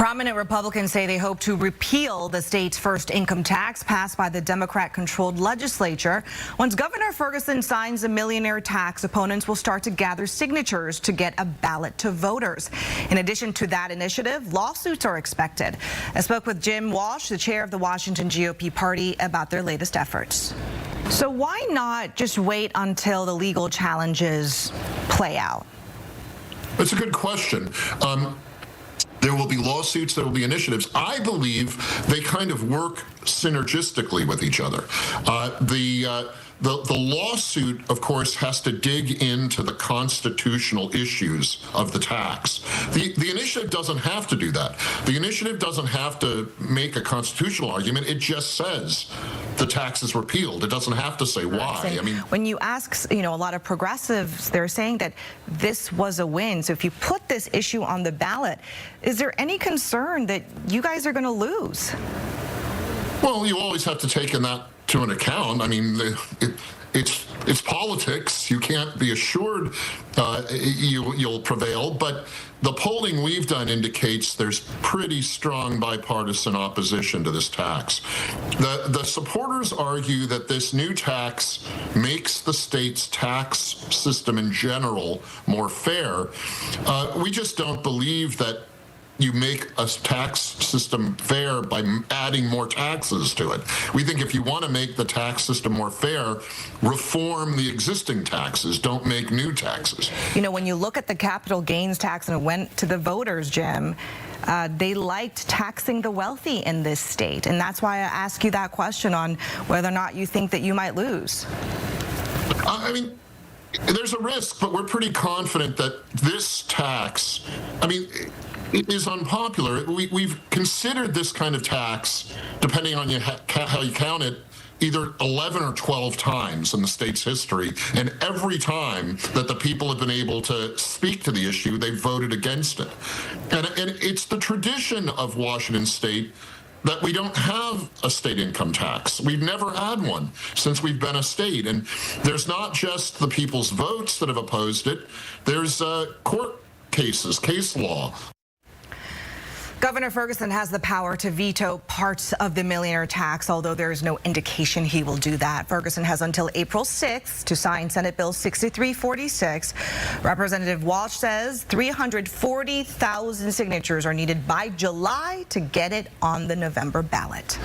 Prominent Republicans say they hope to repeal the state's first income tax passed by the Democrat-controlled legislature. Once Governor Ferguson signs the millionaire tax, opponents will start to gather signatures to get a ballot to voters. In addition to that initiative, lawsuits are expected. I spoke with Jim Walsh, the chair of the Washington GOP party, about their latest efforts. So why not just wait until the legal challenges play out? That's a good question. There will be lawsuits, there will be initiatives. I believe they kind of work synergistically with each other. The lawsuit, of course, has to dig into the constitutional issues of the tax. The initiative doesn't have to do that. The initiative doesn't have to make a constitutional argument. It just says the tax is repealed. It doesn't have to say why. I mean, when you ask, a lot of progressives, they're saying that this was a win. So if you put this issue on the ballot, is there any concern that you guys are going to lose? Well, you always have to take that to an account. I mean, it's politics. You can't be assured you'll prevail, but the polling we've done indicates there's pretty strong bipartisan opposition to this tax. The supporters argue that this new tax makes the state's tax system in general more fair. We just don't believe that you make a tax system fair by adding more taxes to it. We think if you want to make the tax system more fair, reform the existing taxes, don't make new taxes. When you look at the capital gains tax and it went to the voters, Jim, they liked taxing the wealthy in this state. And that's why I ask you that question on whether or not you think that you might lose. I mean, there's a risk, but we're pretty confident that this tax, it is unpopular. We've considered this kind of tax, depending on how you count it, either 11 or 12 times in the state's history. And every time that the people have been able to speak to the issue, they've voted against it. And it's the tradition of Washington State that we don't have a state income tax. We've never had one since we've been a state. And there's not just the people's votes that have opposed it. There's court cases, case law. Governor Ferguson has the power to veto parts of the millionaire tax, although there is no indication he will do that. Ferguson has until April 6th to sign Senate Bill 6346. Representative Walsh says 340,000 signatures are needed by July to get it on the November ballot.